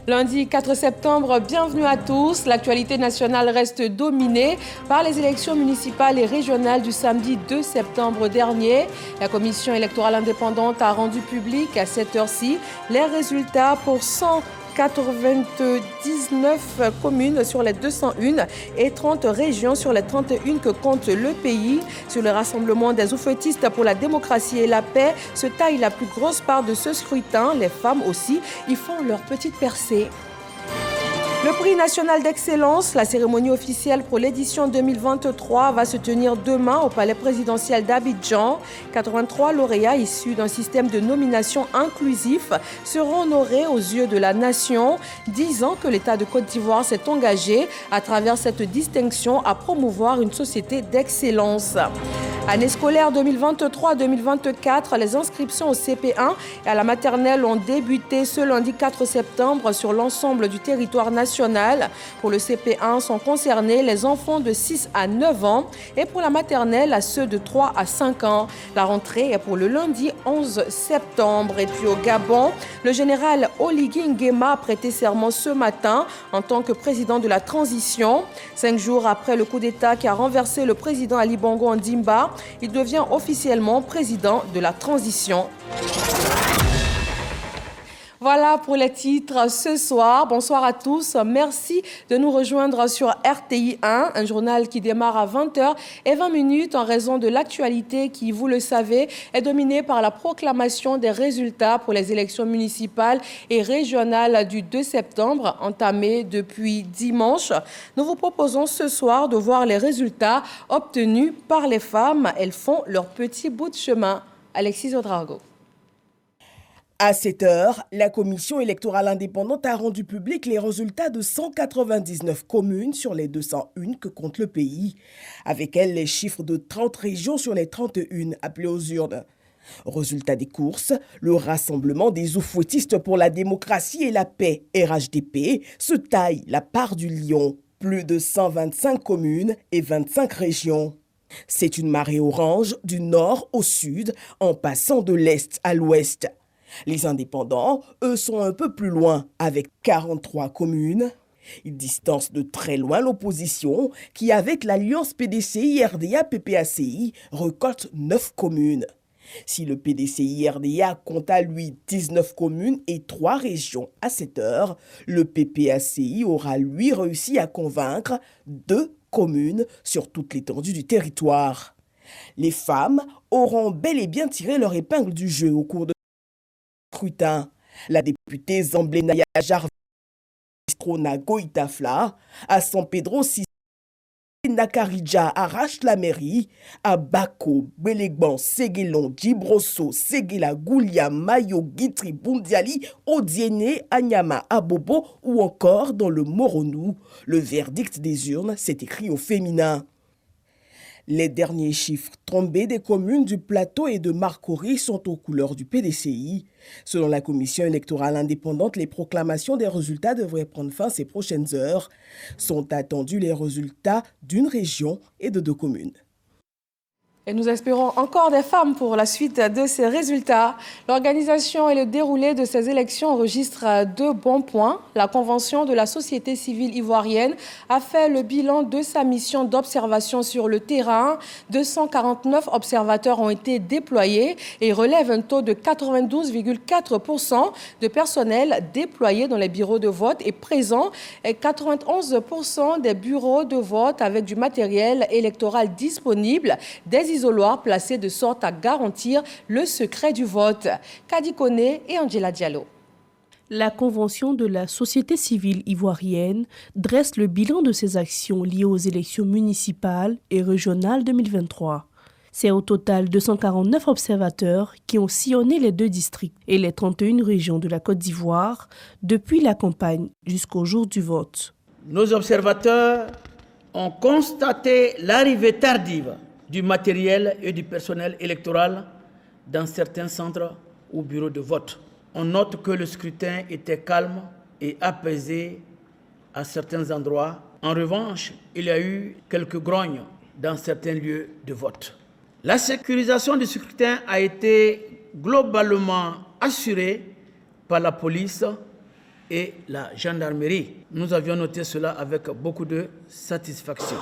Lundi 4 septembre, bienvenue à tous. L'actualité nationale reste dominée par les élections municipales et régionales du samedi 2 septembre dernier. La commission électorale indépendante a rendu public à cette heure-ci les résultats pour 199 communes sur les 201 et 30 régions sur les 31 que compte le pays. Sur le rassemblement des oufetistes pour la démocratie et la paix se taille la plus grosse part de ce scrutin. Les femmes aussi y font leur petite percée. Le prix national d'excellence, la cérémonie officielle pour l'édition 2023 va se tenir demain au palais présidentiel d'Abidjan. 83 lauréats issus d'un système de nomination inclusif seront honorés aux yeux de la nation. 10 ans que l'État de Côte d'Ivoire s'est engagé à travers cette distinction à promouvoir une société d'excellence. Année scolaire 2023-2024, les inscriptions au CP1 et à la maternelle ont débuté ce lundi 4 septembre sur l'ensemble du territoire national. Pour le CP1 sont concernés les enfants de 6 à 9 ans et pour la maternelle à ceux de 3 à 5 ans. La rentrée est pour le lundi 11 septembre. Et puis au Gabon, le général Oligui Nguema a prêté serment ce matin en tant que président de la transition. 5 jours après le coup d'État qui a renversé le président Ali Bongo Ondimba, il devient officiellement président de la transition. Voilà pour les titres ce soir. Bonsoir à tous. Merci de nous rejoindre sur RTI 1, un journal qui démarre à 20h20 en raison de l'actualité qui, vous le savez, est dominée par la proclamation des résultats pour les élections municipales et régionales du 2 septembre, entamées depuis dimanche. Nous vous proposons ce soir de voir les résultats obtenus par les femmes. Elles font leur petit bout de chemin. Alexis Odrago. À cette heure, la commission électorale indépendante a rendu public les résultats de 199 communes sur les 201 que compte le pays. Avec elle, les chiffres de 30 régions sur les 31 appelées aux urnes. Résultat des courses, le Rassemblement des oufouettistes pour la démocratie et la paix, RHDP, se taille la part du lion. Plus de 125 communes et 25 régions. C'est une marée orange du nord au sud, en passant de l'est à l'ouest. Les indépendants, eux, sont un peu plus loin, avec 43 communes. Ils distancent de très loin l'opposition, qui, avec l'alliance PDCI-RDA-PPACI, récolte 9 communes. Si le PDCI-RDA compte à lui 19 communes et 3 régions à cette heure, le PPACI aura, lui, réussi à convaincre 2 communes sur toute l'étendue du territoire. Les femmes auront bel et bien tiré leur épingle du jeu au cours de scrutin. La députée Zamblé Naya Jarvis Strona Goïtafla, à San Pedro Nakarija arrache la mairie, à Bako, Belegban, Séguélon, Djibrosso, Séguéla, Goulia, Mayo, Guitry, Bundiali, Odiéné, Anyama, Abobo ou encore dans le Moronou. Le verdict des urnes s'est écrit au féminin. Les derniers chiffres tombés des communes du Plateau et de Marcory sont aux couleurs du PDCI. Selon la commission électorale indépendante, les proclamations des résultats devraient prendre fin ces prochaines heures. Sont attendus les résultats d'une région et de 2 communes. Et nous espérons encore des femmes pour la suite de ces résultats. L'organisation et le déroulé de ces élections enregistrent 2 bons points. La Convention de la société civile ivoirienne a fait le bilan de sa mission d'observation sur le terrain. 249 observateurs ont été déployés et relèvent un taux de 92,4% de personnel déployé dans les bureaux de vote et présent et 91% des bureaux de vote avec du matériel électoral disponible, des isoloirs placés de sorte à garantir le secret du vote. Kadi Koné et Angela Diallo. La Convention de la société civile ivoirienne dresse le bilan de ses actions liées aux élections municipales et régionales 2023. C'est au total 249 observateurs qui ont sillonné les 2 districts et les 31 régions de la Côte d'Ivoire depuis la campagne jusqu'au jour du vote. Nos observateurs ont constaté l'arrivée tardive du matériel et du personnel électoral dans certains centres ou bureaux de vote. On note que le scrutin était calme et apaisé à certains endroits. En revanche, il y a eu quelques grognes dans certains lieux de vote. La sécurisation du scrutin a été globalement assurée par la police et la gendarmerie. Nous avions noté cela avec beaucoup de satisfaction.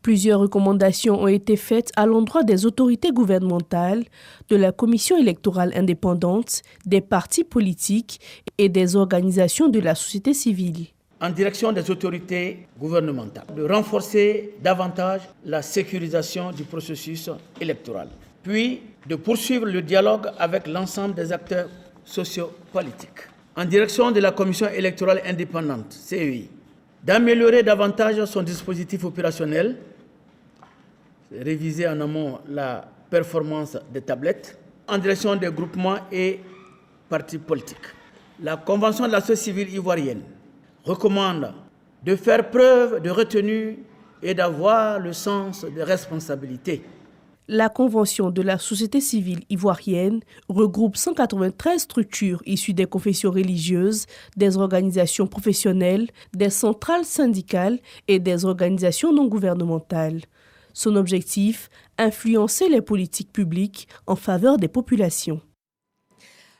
Plusieurs recommandations ont été faites à l'endroit des autorités gouvernementales, de la Commission électorale indépendante, des partis politiques et des organisations de la société civile. En direction des autorités gouvernementales, de renforcer davantage la sécurisation du processus électoral, puis de poursuivre le dialogue avec l'ensemble des acteurs sociopolitiques. En direction de la Commission électorale indépendante, CEI, d'améliorer davantage son dispositif opérationnel, réviser en amont la performance des tablettes, en direction des groupements et partis politiques. La Convention de la société civile ivoirienne recommande de faire preuve de retenue et d'avoir le sens des responsabilités. La Convention de la société civile ivoirienne regroupe 193 structures issues des confessions religieuses, des organisations professionnelles, des centrales syndicales et des organisations non gouvernementales. Son objectif, influencer les politiques publiques en faveur des populations.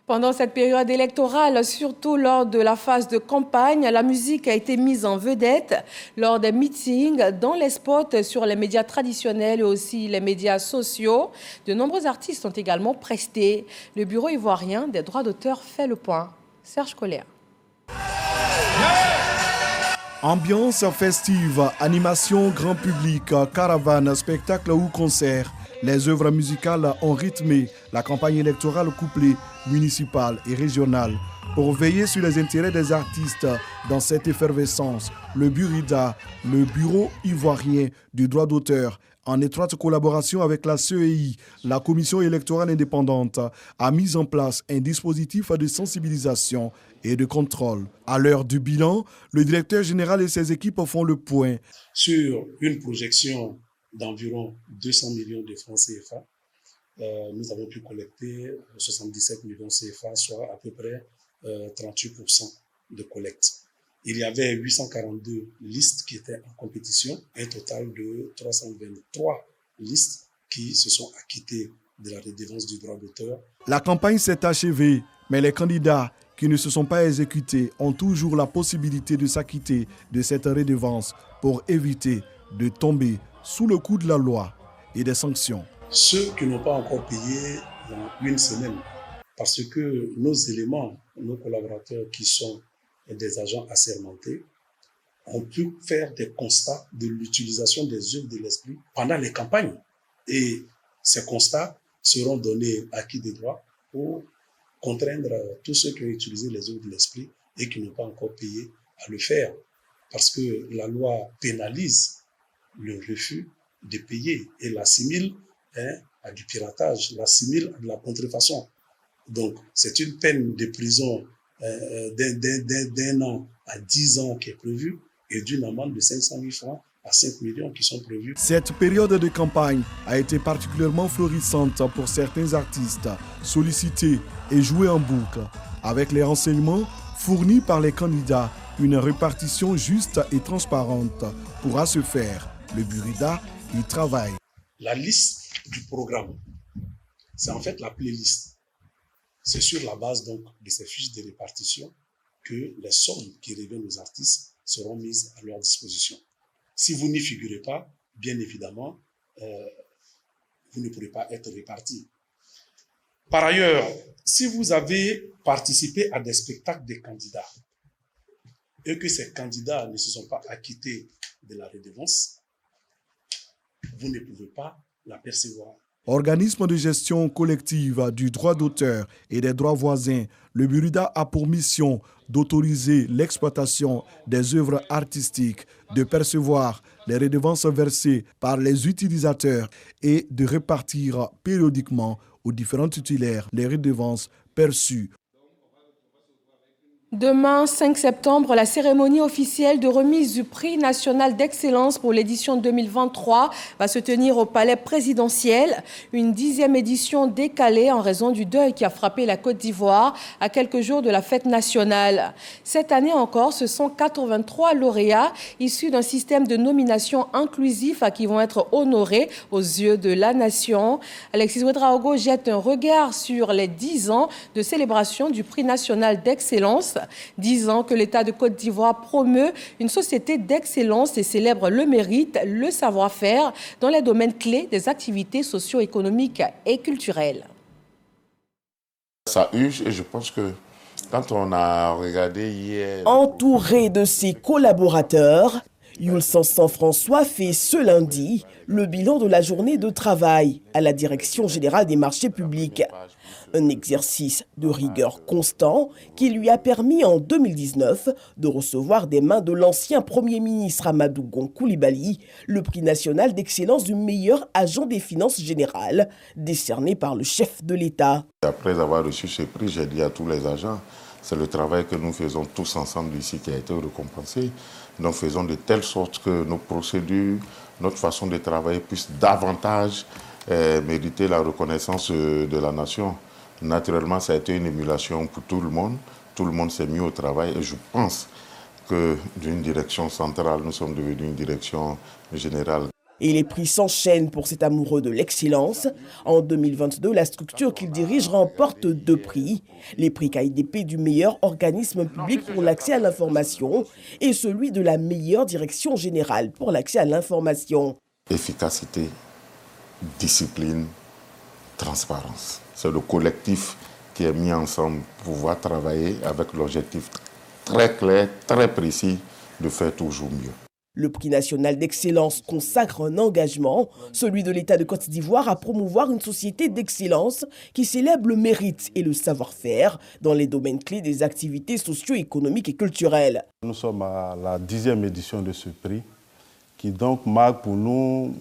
Pendant cette période électorale, surtout lors de la phase de campagne, la musique a été mise en vedette lors des meetings, dans les spots sur les médias traditionnels et aussi les médias sociaux. De nombreux artistes ont également presté. Le Bureau ivoirien des droits d'auteur fait le point. Serge Colère. Ambiance festive, animation grand public, caravane, spectacle ou concert. Les œuvres musicales ont rythmé la campagne électorale couplée municipale et régionale. Pour veiller sur les intérêts des artistes dans cette effervescence, le Burida, le Bureau ivoirien du droit d'auteur, en étroite collaboration avec la CEI, la Commission électorale indépendante, a mis en place un dispositif de sensibilisation et de contrôle. À l'heure du bilan, le directeur général et ses équipes font le point. Sur une projection d'environ 200 millions de francs CFA, nous avons pu collecter 77 millions CFA, soit à peu près 38% de collecte. Il y avait 842 listes qui étaient en compétition, un total de 323 listes qui se sont acquittées de la redevance du droit d'auteur. La campagne s'est achevée, mais les candidats qui ne se sont pas exécutés ont toujours la possibilité de s'acquitter de cette redevance pour éviter de tomber sous le coup de la loi et des sanctions. Ceux qui n'ont pas encore payé dans une semaine, parce que nos éléments, nos collaborateurs qui sont des agents assermentés, ont pu faire des constats de l'utilisation des œuvres de l'esprit pendant les campagnes. Et ces constats seront donnés à qui de droit pour contraindre tous ceux qui ont utilisé les œuvres de l'esprit et qui n'ont pas encore payé à le faire. Parce que la loi pénalise le refus de payer et l'assimile à du piratage, l'assimile à de la contrefaçon. Donc, c'est une peine de prison d'un an à 10 ans qui est prévue et d'une amende de 500 000 francs à 5 millions qui sont prévus. Cette période de campagne a été particulièrement florissante pour certains artistes, sollicités et joués en boucle. Avec les renseignements fournis par les candidats, une répartition juste et transparente pourra se faire. Le Burida y travaille. La liste du programme, c'est en fait la playlist. C'est sur la base donc de ces fiches de répartition que les sommes qui reviennent aux artistes seront mises à leur disposition. Si vous n'y figurez pas, bien évidemment, vous ne pourrez pas être réparti. Par ailleurs, si vous avez participé à des spectacles des candidats et que ces candidats ne se sont pas acquittés de la redevance, vous ne pouvez pas la percevoir. Organisme de gestion collective du droit d'auteur et des droits voisins, le Burida a pour mission d'autoriser l'exploitation des œuvres artistiques, de percevoir les redevances versées par les utilisateurs et de répartir périodiquement aux différents titulaires les redevances perçues. Demain, 5 septembre, la cérémonie officielle de remise du prix national d'excellence pour l'édition 2023 va se tenir au palais présidentiel. Une 10e édition décalée en raison du deuil qui a frappé la Côte d'Ivoire à quelques jours de la fête nationale. Cette année encore, ce sont 83 lauréats issus d'un système de nomination inclusif qui vont être honorés aux yeux de la nation. Alexis Ouedraogo jette un regard sur les 10 ans de célébration du prix national d'excellence. disant que l'État de Côte d'Ivoire promeut une société d'excellence et célèbre le mérite, le savoir-faire dans les domaines clés des activités socio-économiques et culturelles. Ça use et je pense que quand on a regardé hier... Entouré de ses collaborateurs, Jules Sanson-François fait ce lundi le bilan de la journée de travail à la Direction générale des marchés publics. Un exercice de rigueur constant qui lui a permis en 2019 de recevoir des mains de l'ancien Premier ministre Amadou Gon Coulibaly le prix national d'excellence du meilleur agent des finances générales, décerné par le chef de l'État. Après avoir reçu ce prix, j'ai dit à tous les agents, c'est le travail que nous faisons tous ensemble ici qui a été récompensé. Donc faisons de telle sorte que nos procédures, notre façon de travailler puisse davantage mériter la reconnaissance de la nation. Naturellement, ça a été une émulation pour tout le monde. Tout le monde s'est mis au travail et je pense que d'une direction centrale, nous sommes devenus une direction générale. Et les prix s'enchaînent pour cet amoureux de l'excellence. En 2022, la structure qu'il dirige remporte 2 prix. Les prix KIDP du meilleur organisme public pour l'accès à l'information et celui de la meilleure direction générale pour l'accès à l'information. Efficacité, discipline, transparence. C'est le collectif qui est mis ensemble pour pouvoir travailler avec l'objectif très clair, très précis de faire toujours mieux. Le prix national d'excellence consacre un engagement, celui de l'État de Côte d'Ivoire, à promouvoir une société d'excellence qui célèbre le mérite et le savoir-faire dans les domaines clés des activités socio-économiques et culturelles. Nous sommes à la 10e édition de ce prix, qui donc marque pour nous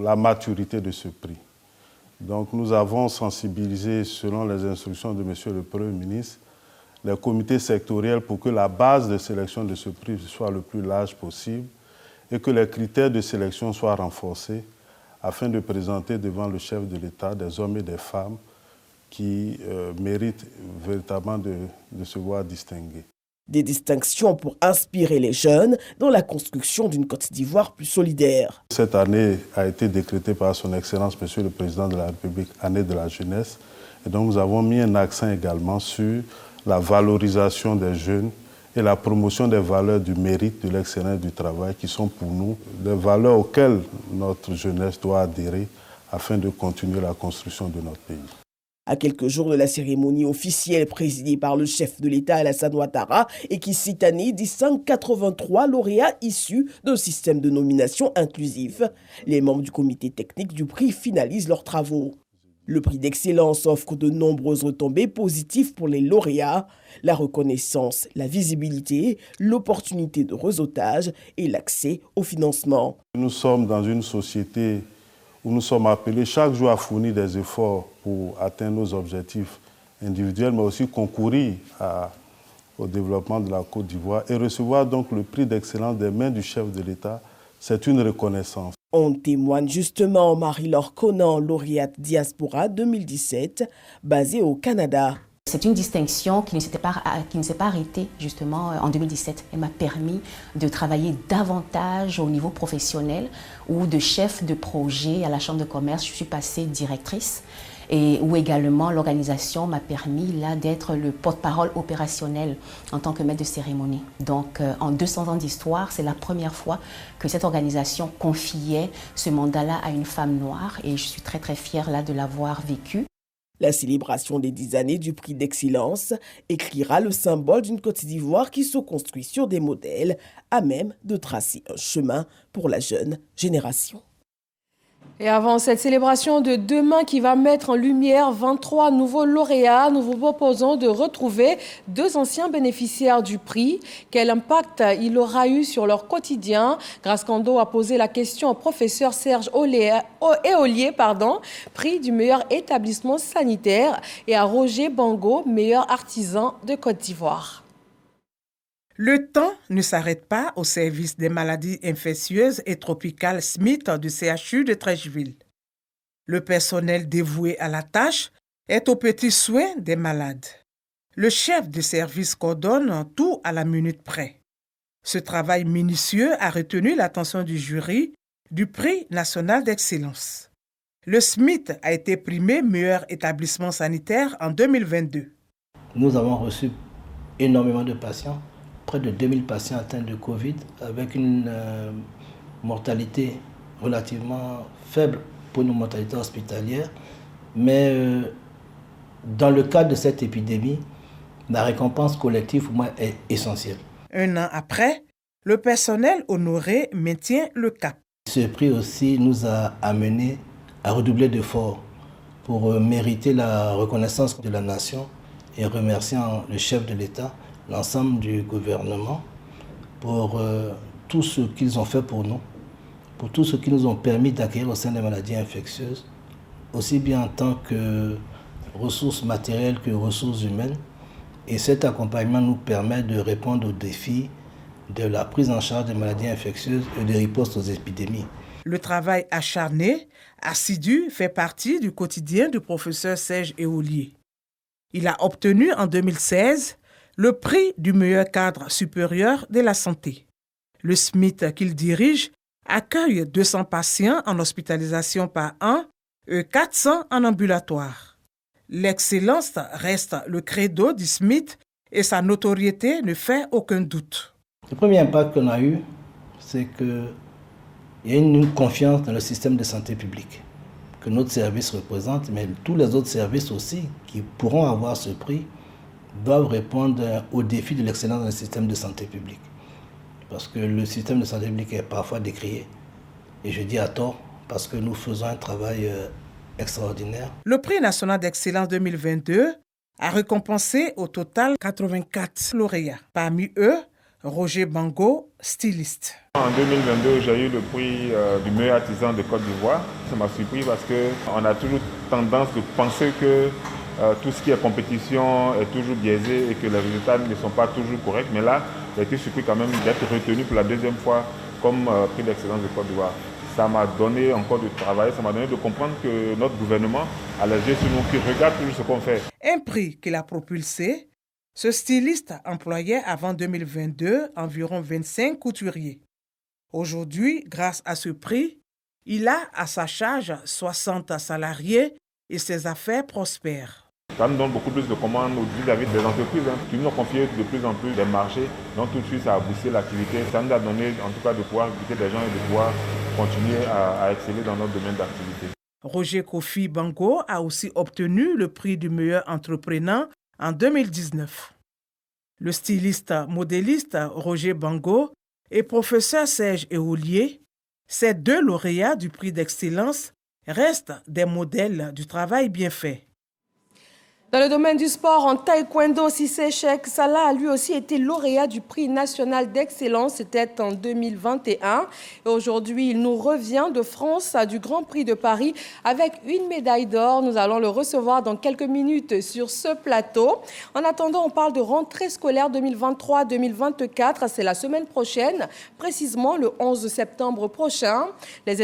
la maturité de ce prix. Donc nous avons sensibilisé, selon les instructions de M. le Premier ministre, les comités sectoriels pour que la base de sélection de ce prix soit le plus large possible et que les critères de sélection soient renforcés afin de présenter devant le chef de l'État des hommes et des femmes qui méritent véritablement de se voir distingués. Des distinctions pour inspirer les jeunes dans la construction d'une Côte d'Ivoire plus solidaire. Cette année a été décrétée par son Excellence, Monsieur le Président de la République, année de la jeunesse. Et donc nous avons mis un accent également sur la valorisation des jeunes et la promotion des valeurs du mérite, de l'excellence du travail, qui sont pour nous des valeurs auxquelles notre jeunesse doit adhérer afin de continuer la construction de notre pays. À quelques jours de la cérémonie officielle présidée par le chef de l'État Alassane Ouattara et qui cette année distingue 83 lauréats issus d'un système de nomination inclusif, les membres du comité technique du prix finalisent leurs travaux. Le prix d'excellence offre de nombreuses retombées positives pour les lauréats, la reconnaissance, la visibilité, l'opportunité de réseautage et l'accès au financement. Nous sommes dans une société où nous sommes appelés chaque jour à fournir des efforts pour atteindre nos objectifs individuels, mais aussi concourir au développement de la Côte d'Ivoire et recevoir donc le prix d'excellence des mains du chef de l'État. C'est une reconnaissance. On témoigne justement Marie-Laure Conan, lauréate Diaspora 2017, basée au Canada. C'est une distinction qui ne s'est pas arrêtée justement en 2017. Elle m'a permis de travailler davantage au niveau professionnel ou de chef de projet à la Chambre de commerce. Je suis passée directrice et où également l'organisation m'a permis là d'être le porte-parole opérationnel en tant que maître de cérémonie. Donc en 200 ans d'histoire, c'est la première fois que cette organisation confiait ce mandat-là à une femme noire et je suis très très fière là de l'avoir vécu. La célébration des 10 années du prix d'excellence écrira le symbole d'une Côte d'Ivoire qui se construit sur des modèles à même de tracer un chemin pour la jeune génération. Et avant cette célébration de demain qui va mettre en lumière 23 nouveaux lauréats, nous vous proposons de retrouver 2 anciens bénéficiaires du prix. Quel impact il aura eu sur leur quotidien? Grace Kando a posé la question au professeur Serge Éolier, prix du meilleur établissement sanitaire, et à Roger Bango, meilleur artisan de Côte d'Ivoire. Le temps ne s'arrête pas au service des maladies infectieuses et tropicales Smith du CHU de Trècheville. Le personnel dévoué à la tâche est aux petits soins des malades. Le chef de service coordonne tout à la minute près. Ce travail minutieux a retenu l'attention du jury du prix national d'excellence. Le Smith a été primé meilleur établissement sanitaire en 2022. Nous avons reçu énormément de patients, près de 2000 patients atteints de Covid, avec une mortalité relativement faible pour une mortalité hospitalière. Mais dans le cadre de cette épidémie, la récompense collective pour moi est essentielle. Un an après, le personnel honoré maintient le cap. Ce prix aussi nous a amenés à redoubler d'efforts pour mériter la reconnaissance de la nation et remerciant le chef de l'État, l'ensemble du gouvernement pour tout ce qu'ils ont fait pour nous, pour tout ce qu'ils nous ont permis d'acquérir au sein des maladies infectieuses, aussi bien en tant que ressources matérielles que ressources humaines. Et cet accompagnement nous permet de répondre aux défis de la prise en charge des maladies infectieuses et de riposte aux épidémies. Le travail acharné, assidu, fait partie du quotidien du professeur Serge Eolier. Il a obtenu en 2016 le prix du meilleur cadre supérieur de la santé. Le SMIT qu'il dirige accueille 200 patients en hospitalisation par an et 400 en ambulatoire. L'excellence reste le credo du SMIT et sa notoriété ne fait aucun doute. Le premier impact qu'on a eu, c'est qu'il y a une confiance dans le système de santé publique que notre service représente, mais tous les autres services aussi qui pourront avoir ce prix doivent répondre aux défis de l'excellence dans le système de santé publique. Parce que le système de santé publique est parfois décrié. Et je dis à tort, parce que nous faisons un travail extraordinaire. Le prix national d'excellence 2022 a récompensé au total 84 lauréats. Parmi eux, Roger Bango, styliste. En 2022, j'ai eu le prix du meilleur artisan de Côte d'Ivoire. Ça m'a surpris parce qu'on a toujours tendance de penser que tout ce qui est compétition est toujours biaisé et que les résultats ne sont pas toujours corrects. Mais là, j'ai été surpris quand même d'être retenu pour la deuxième fois comme prix d'excellence de Côte d'Ivoire. Ça m'a donné encore du travail, ça m'a donné de comprendre que notre gouvernement a les yeux sur nous, qui regarde toujours ce qu'on fait. Un prix qu'il a propulsé, ce styliste employait avant 2022 environ 25 couturiers. Aujourd'hui, grâce à ce prix, il a à sa charge 60 salariés et ses affaires prospèrent. Ça nous donne beaucoup plus de commandes vis-à-vis des entreprises qui nous ont confié de plus en plus des marchés. Donc tout de suite, ça a boosté l'activité. Ça nous a donné en tout cas de pouvoir recruter des gens et de pouvoir continuer à exceller dans notre domaine d'activité. Roger Kofi Bango a aussi obtenu le prix du meilleur entrepreneur en 2019. Le styliste modéliste Roger Bango et professeur Serge Eolier, ces deux lauréats du prix d'excellence, restent des modèles du travail bien fait. Dans le domaine du sport, en taekwondo, Cissé Cheikh Salah a lui aussi été lauréat du prix national d'excellence. C'était en 2021. Et aujourd'hui, il nous revient de France du Grand Prix de Paris avec une médaille d'or. Nous allons le recevoir dans quelques minutes sur ce plateau. En attendant, on parle de rentrée scolaire 2023-2024. C'est la semaine prochaine, précisément le 11 septembre prochain. Les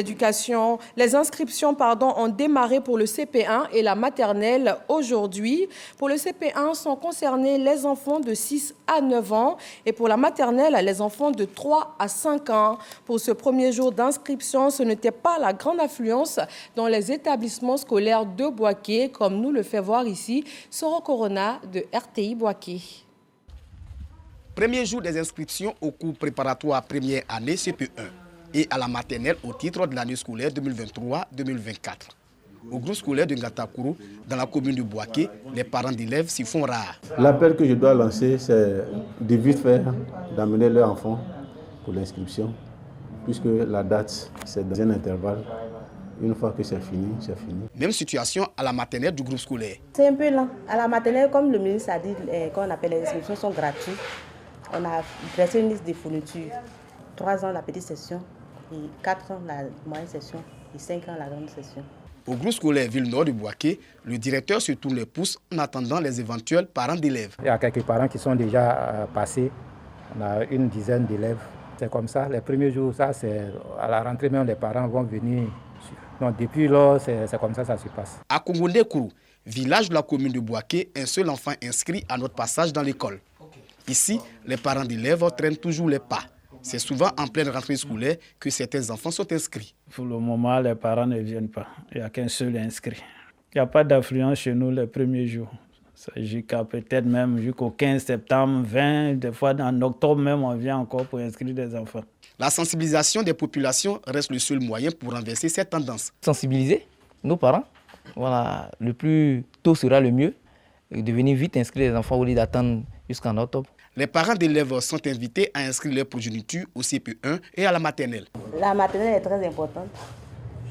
inscriptions ont démarré pour le CP1 et la maternelle aujourd'hui. Pour le CP1 sont concernés les enfants de 6 à 9 ans et pour la maternelle, les enfants de 3 à 5 ans. Pour ce premier jour d'inscription, ce n'était pas la grande affluence dans les établissements scolaires de Bouaké, comme nous le fait voir ici Soro Corona de RTI Bouaké. Premier jour des inscriptions au cours préparatoire première année CP1 et à la maternelle au titre de l'année scolaire 2023-2024. Au groupe scolaire de Ngatakourou, dans la commune de Bouaké, les parents d'élèves s'y font rares. L'appel que je dois lancer, c'est de vite faire d'amener leurs enfants pour l'inscription, puisque la date, c'est dans un intervalle. Une fois que c'est fini, c'est fini. Même situation à la maternelle du groupe scolaire. C'est un peu lent. À la maternelle, comme le ministre a dit, qu'on appelle les inscriptions sont gratuites. On a dressé une liste de fournitures. 3 ans la petite session, et 4 ans la moyenne session, et 5 ans la grande session. Au groupe scolaire Ville-Nord de Bouaké, le directeur se tourne les pouces en attendant les éventuels parents d'élèves. Il y a quelques parents qui sont déjà passés. On a une dizaine d'élèves. C'est comme ça. Les premiers jours, ça, c'est à la rentrée, même les parents vont venir. Donc, depuis là, c'est comme ça se passe. À Kongondé-Kourou, village de la commune de Bouaké, un seul enfant inscrit à notre passage dans l'école. Ici, les parents d'élèves traînent toujours les pas. C'est souvent en pleine rentrée scolaire que certains enfants sont inscrits. Pour le moment, les parents ne viennent pas. Il n'y a qu'un seul inscrit. Il n'y a pas d'affluence chez nous les premiers jours. jusqu'à peut-être même jusqu'au 15 septembre, 20, des fois en octobre même, on vient encore pour inscrire des enfants. La sensibilisation des populations reste le seul moyen pour renverser cette tendance. Sensibiliser nos parents, voilà, le plus tôt sera le mieux, et de venir vite inscrire les enfants au lieu d'attendre jusqu'en octobre. Les parents d'élèves sont invités à inscrire leur progéniture au CP1 et à la maternelle. La maternelle est très importante.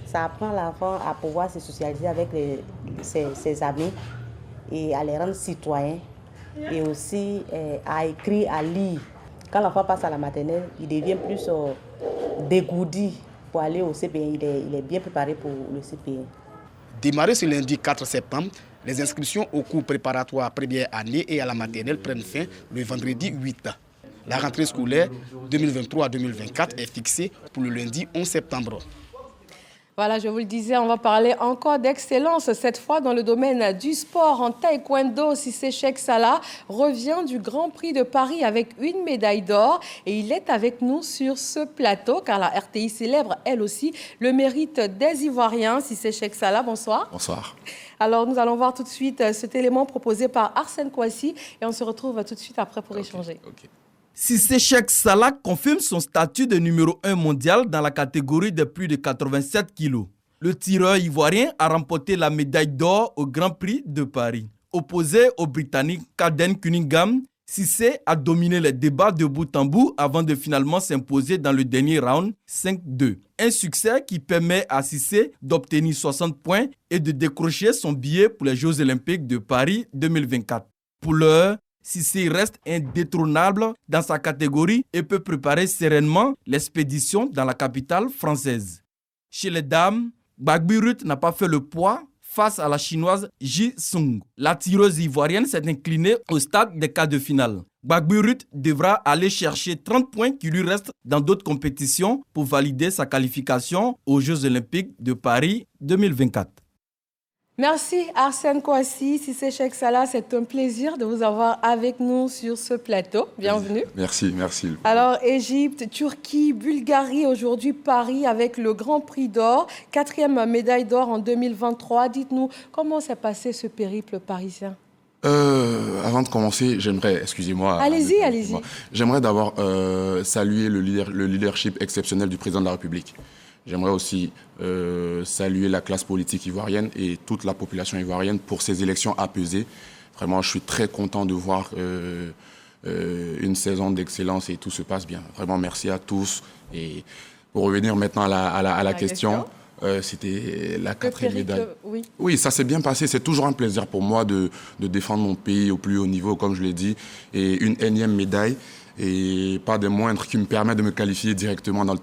Ça apprend l'enfant à pouvoir se socialiser avec ses amis et à les rendre citoyens et aussi à écrire, à lire. Quand l'enfant passe à la maternelle, il devient plus dégourdi pour aller au CP1. Il est bien préparé pour le CP1. Démarré ce lundi 4 septembre, les inscriptions au cours préparatoire première année et à la maternelle prennent fin le vendredi 8. La rentrée scolaire 2023-2024 est fixée pour le lundi 11 septembre. Voilà, je vous le disais, on va parler encore d'excellence, cette fois dans le domaine du sport. En taekwondo, Cissé Cheikh Salah revient du Grand Prix de Paris avec une médaille d'or. Et il est avec nous sur ce plateau, car la RTI célèbre, elle aussi, le mérite des Ivoiriens. Cissé Cheikh Salah, bonsoir. Bonsoir. Alors, nous allons voir tout de suite cet élément proposé par Arsène Kouassi. Et on se retrouve tout de suite après pour échanger. Cissé Cheikh Salah confirme son statut de numéro 1 mondial dans la catégorie de plus de 87 kilos. Le tireur ivoirien a remporté la médaille d'or au Grand Prix de Paris. Opposé au Britannique Caden Cunningham, Cissé a dominé les débats de bout en bout avant de finalement s'imposer dans le dernier round 5-2. Un succès qui permet à Cissé d'obtenir 60 points et de décrocher son billet pour les Jeux Olympiques de Paris 2024. Pour l'heure, Cissé reste indétrônable dans sa catégorie et peut préparer sereinement l'expédition dans la capitale française. Chez les dames, Gbagbi Ruth n'a pas fait le poids face à la chinoise Ji Sung. La tireuse ivoirienne s'est inclinée au stade des quarts de finale. Gbagbi Ruth devra aller chercher 30 points qui lui restent dans d'autres compétitions pour valider sa qualification aux Jeux Olympiques de Paris 2024. Merci Arsène Kouassi, Cissé Cheikh Salah, c'est un plaisir de vous avoir avec nous sur ce plateau. Bienvenue. Merci. Alors Égypte, Turquie, Bulgarie, aujourd'hui Paris avec le Grand Prix d'or, 4e médaille d'or en 2023. Dites-nous, comment s'est passé ce périple parisien ? Avant de commencer, j'aimerais, excusez-moi. Allez-y. J'aimerais d'abord saluer le leadership exceptionnel du président de la République. J'aimerais aussi saluer la classe politique ivoirienne et toute la population ivoirienne pour ces élections apaisées. Vraiment, je suis très content de voir une saison d'excellence et tout se passe bien. Vraiment, merci à tous. Et pour revenir maintenant à la question, c'était la 4e médaille. Oui, ça s'est bien passé. C'est toujours un plaisir pour moi de défendre mon pays au plus haut niveau, comme je l'ai dit. Et une énième médaille. Et pas des moindres, qui me permet de me qualifier directement dans le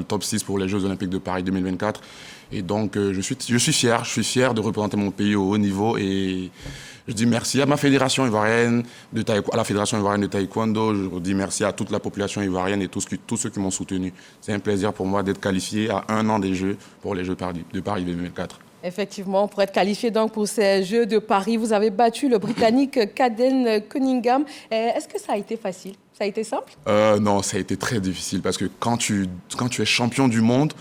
top 6 pour les Jeux Olympiques de Paris 2024. Et donc, je suis fier de représenter mon pays au haut niveau. Et je dis merci à ma fédération ivoirienne, à la fédération ivoirienne de taekwondo. Je dis merci à toute la population ivoirienne et tous ceux qui m'ont soutenu. C'est un plaisir pour moi d'être qualifié à 1 an des Jeux pour les Jeux de Paris 2024. Effectivement, pour être qualifié donc pour ces Jeux de Paris, vous avez battu le Britannique Caden Cunningham. Est-ce que ça a été facile ? Ça a été simple ? Non, ça a été très difficile parce que quand tu es champion du monde,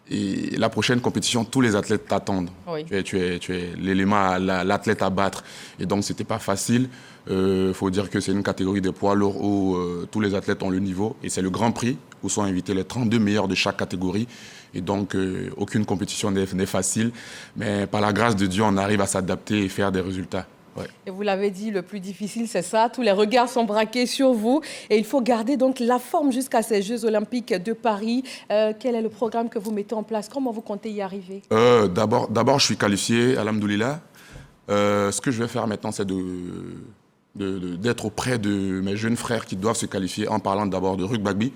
et la prochaine compétition, tous les athlètes t'attendent. Oui. Tu es l'élément, l'athlète à battre. Et donc, ce n'était pas facile. Faut dire que c'est une catégorie de poids lourds où tous les athlètes ont le niveau. Et c'est le Grand Prix où sont invités les 32 meilleurs de chaque catégorie. Et donc, aucune compétition n'est facile. Mais par la grâce de Dieu, on arrive à s'adapter et faire des résultats. Ouais. Et vous l'avez dit, le plus difficile, c'est ça. Tous les regards sont braqués sur vous. Et il faut garder donc la forme jusqu'à ces Jeux Olympiques de Paris. Quel est le programme que vous mettez en place ? Comment vous comptez y arriver ? D'abord, je suis qualifié, alhamdoulilah. Ce que je vais faire maintenant, c'est d'être auprès de mes jeunes frères qui doivent se qualifier, en parlant d'abord de Ruth Gbagbi,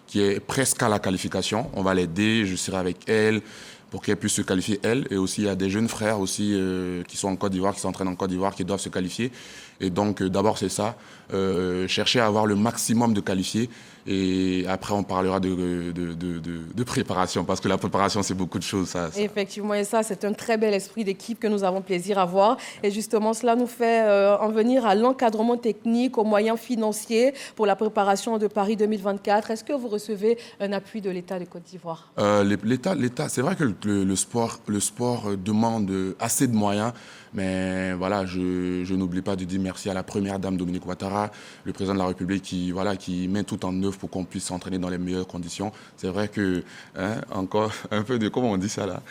qui est presque à la qualification. On va l'aider, je serai avec elle pour qu'elle puisse se qualifier, elle. Et aussi, il y a des jeunes frères aussi qui sont en Côte d'Ivoire, qui s'entraînent en Côte d'Ivoire, qui doivent se qualifier. Et donc, d'abord, c'est ça, chercher à avoir le maximum de qualifiés. Et après, on parlera de préparation, parce que la préparation, c'est beaucoup de choses. Ça. Effectivement, et ça, c'est un très bel esprit d'équipe que nous avons plaisir à voir. Et justement, cela nous fait en venir à l'encadrement technique, aux moyens financiers pour la préparation de Paris 2024. Est-ce que vous recevez un appui de l'État de Côte d'Ivoire? L'État, c'est vrai que le sport demande assez de moyens. Mais voilà, je n'oublie pas de dire merci à la première dame Dominique Ouattara, le président de la République qui met tout en œuvre pour qu'on puisse s'entraîner dans les meilleures conditions. C'est vrai que, encore un peu de, comment on dit ça là?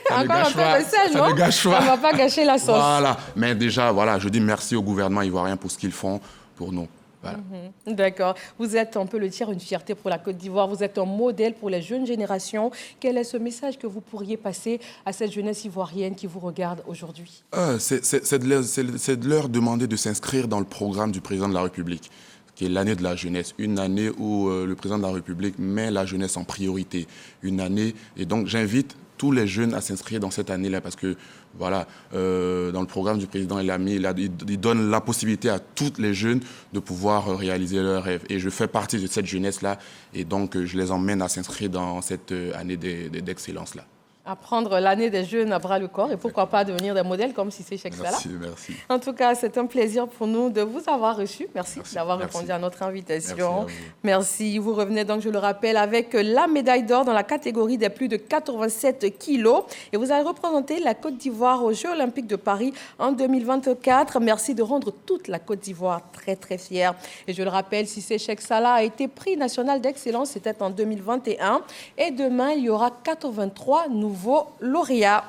Ça encore un peu de sel, non? Ça ne va pas gâcher la sauce. Voilà, mais déjà, voilà, je dis merci au gouvernement ivoirien pour ce qu'ils font pour nous. Voilà. D'accord. Vous êtes, on peut le dire, une fierté pour la Côte d'Ivoire. Vous êtes un modèle pour les jeunes générations. Quel est ce message que vous pourriez passer à cette jeunesse ivoirienne qui vous regarde aujourd'hui? C'est de leur demander de s'inscrire dans le programme du président de la République, qui est l'année de la jeunesse. Une année où le président de la République met la jeunesse en priorité. Une année. Et donc, j'invite tous les jeunes à s'inscrire dans cette année-là parce que, voilà, dans le programme du président, il donne la possibilité à tous les jeunes de pouvoir réaliser leurs rêves. Et je fais partie de cette jeunesse-là et donc je les emmène à s'inscrire dans cette année d'excellence-là. À prendre l'année des jeunes à bras le corps et pourquoi pas devenir des modèles comme Cissé Cheikh Salah. Merci. En tout cas, c'est un plaisir pour nous de vous avoir reçu. Merci d'avoir répondu à notre invitation. Merci. Vous revenez donc, je le rappelle, avec la médaille d'or dans la catégorie des plus de 87 kilos. Et vous avez représenté la Côte d'Ivoire aux Jeux Olympiques de Paris en 2024. Merci de rendre toute la Côte d'Ivoire très, très fière. Et je le rappelle, Cissé Cheikh Salah a été prix national d'excellence. C'était en 2021. Et demain, il y aura 83 nouveaux lauréats.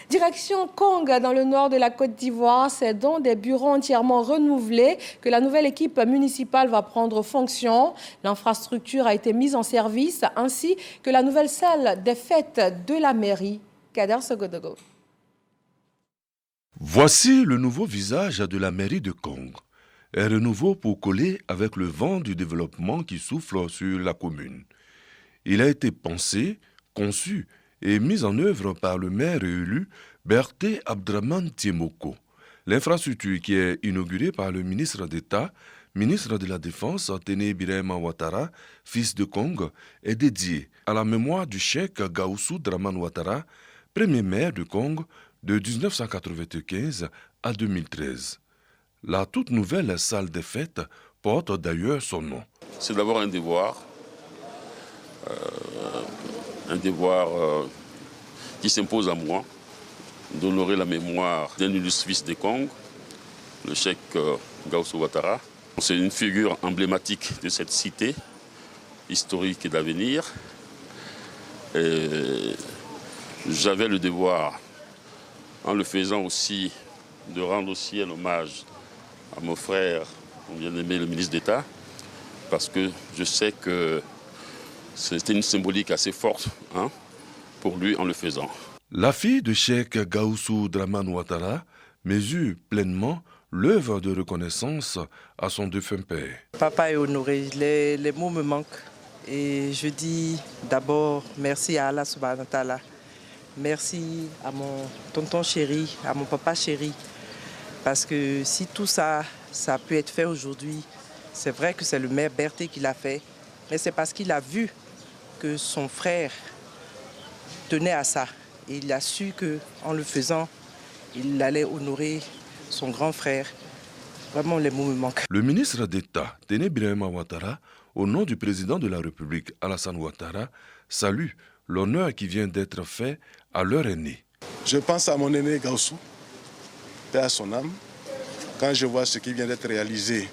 Direction Kong, dans le nord de la Côte d'Ivoire. C'est dans des bureaux entièrement renouvelés que la nouvelle équipe municipale va prendre fonction. L'infrastructure a été mise en service, ainsi que la nouvelle salle des fêtes de la mairie. Kader Sogodogo. Voici le nouveau visage de la mairie de Kong. Un renouveau pour coller avec le vent du développement qui souffle sur la commune. Il a été pensé, conçu et mise en œuvre par le maire élu Berté Abdraman Tiemoko. L'infrastructure qui est inaugurée par le ministre d'État, ministre de la Défense, Téné Birahima Ouattara, fils de Kong, est dédiée à la mémoire du cheikh Gaoussou Draman Ouattara, premier maire de Kong de 1995 à 2013. La toute nouvelle salle des fêtes porte d'ailleurs son nom. C'est d'abord un devoir qui s'impose à moi, d'honorer la mémoire d'un illustre fils de Kong, le cheikh Gaoussou Ouattara. C'est une figure emblématique de cette cité historique et d'avenir. J'avais le devoir, en le faisant aussi, de rendre aussi un hommage à mon frère, mon bien-aimé le ministre d'État, parce que je sais que c'était une symbolique assez forte pour lui en le faisant. La fille de cheikh Gaoussou Draman Ouattara mesure pleinement l'œuvre de reconnaissance à son défunt père. Papa est honoré, les mots me manquent. Et je dis d'abord merci à Allah subhanahu wa ta'ala. Merci à mon tonton chéri, à mon papa chéri. Parce que si tout ça, ça a pu être fait aujourd'hui, c'est vrai que c'est le maire Berté qui l'a fait, mais c'est parce qu'il a vu que son frère tenait à ça. Et il a su qu'en le faisant, il allait honorer son grand frère. Vraiment, les mots me manquent. Le ministre d'État, Téné Birahima Ouattara, au nom du président de la République, Alassane Ouattara, salue l'honneur qui vient d'être fait à leur aîné. Je pense à mon aîné Gaoussou, paix à son âme, quand je vois ce qui vient d'être réalisé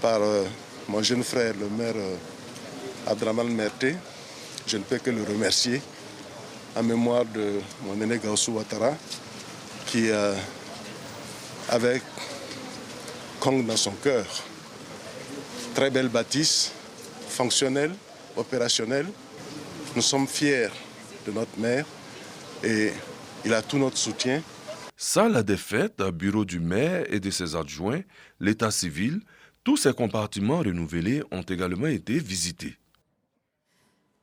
par mon jeune frère, le maire Abdraman Merté, je ne peux que le remercier en mémoire de mon aîné Gaoussou Ouattara, qui, avec Kong dans son cœur, très belle bâtisse, fonctionnelle, opérationnelle. Nous sommes fiers de notre maire et il a tout notre soutien. Salle des fêtes, bureau du maire et de ses adjoints, l'état civil, tous ces compartiments renouvelés ont également été visités.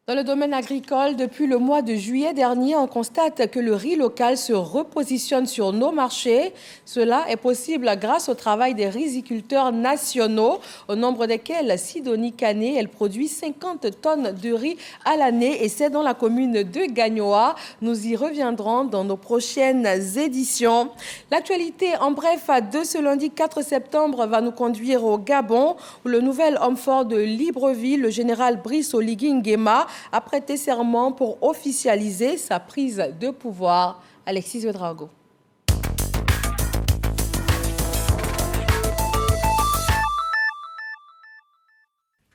Dans le domaine agricole, depuis le mois de juillet dernier, on constate que le riz local se repositionne sur nos marchés. Cela est possible grâce au travail des riziculteurs nationaux, au nombre desquels Sidonie Canet, elle produit 50 tonnes de riz à l'année et c'est dans la commune de Gagnoa. Nous y reviendrons dans nos prochaines éditions. L'actualité en bref de ce lundi 4 septembre va nous conduire au Gabon, où le nouvel homme fort de Libreville, le général Brice Oligui Nguema, a prêté serment pour officialiser sa prise de pouvoir. Alexis Ouedraogo.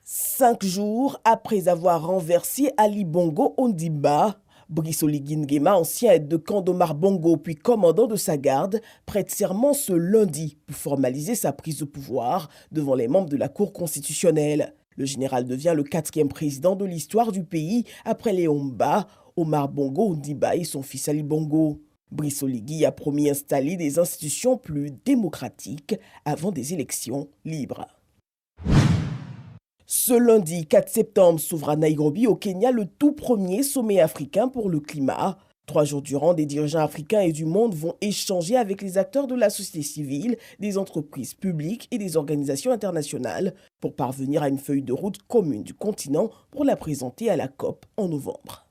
Cinq jours après avoir renversé Ali Bongo Ondimba, Brice Oligui Nguema, ancien aide de camp d'Omar Bongo puis commandant de sa garde, prête serment ce lundi pour formaliser sa prise de pouvoir devant les membres de la Cour constitutionnelle. Le général devient le 4e président de l'histoire du pays après Léon Mba, Omar Bongo Ondimba et son fils Ali Bongo. Brice Oligui a promis d'installer des institutions plus démocratiques avant des élections libres. Ce lundi 4 septembre s'ouvre à Nairobi au Kenya le tout premier sommet africain pour le climat. 3 jours durant, des dirigeants africains et du monde vont échanger avec les acteurs de la société civile, des entreprises publiques et des organisations internationales pour parvenir à une feuille de route commune du continent pour la présenter à la COP en novembre.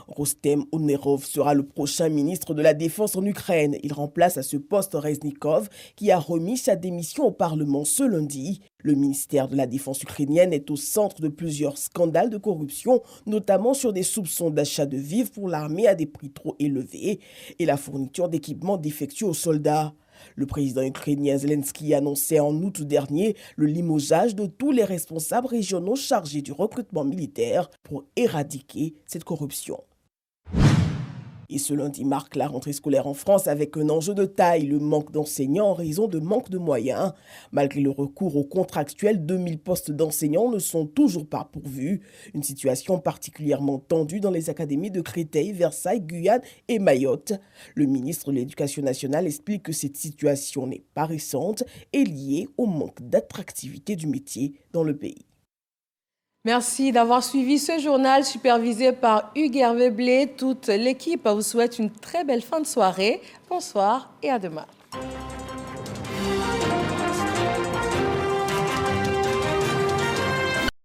Rostem Onerov sera le prochain ministre de la Défense en Ukraine. Il remplace à ce poste Reznikov qui a remis sa démission au Parlement ce lundi. Le ministère de la Défense ukrainienne est au centre de plusieurs scandales de corruption, notamment sur des soupçons d'achat de vivres pour l'armée à des prix trop élevés et la fourniture d'équipements défectueux aux soldats. Le président ukrainien Zelensky annonçait en août dernier le limogeage de tous les responsables régionaux chargés du recrutement militaire pour éradiquer cette corruption. Et ce lundi marque la rentrée scolaire en France avec un enjeu de taille, le manque d'enseignants en raison de manque de moyens. Malgré le recours aux contractuels, 2000 postes d'enseignants ne sont toujours pas pourvus. Une situation particulièrement tendue dans les académies de Créteil, Versailles, Guyane et Mayotte. Le ministre de l'Éducation nationale explique que cette situation n'est pas récente et liée au manque d'attractivité du métier dans le pays. Merci d'avoir suivi ce journal supervisé par Hugues Hervé Blé. Toute l'équipe vous souhaite une très belle fin de soirée. Bonsoir et à demain.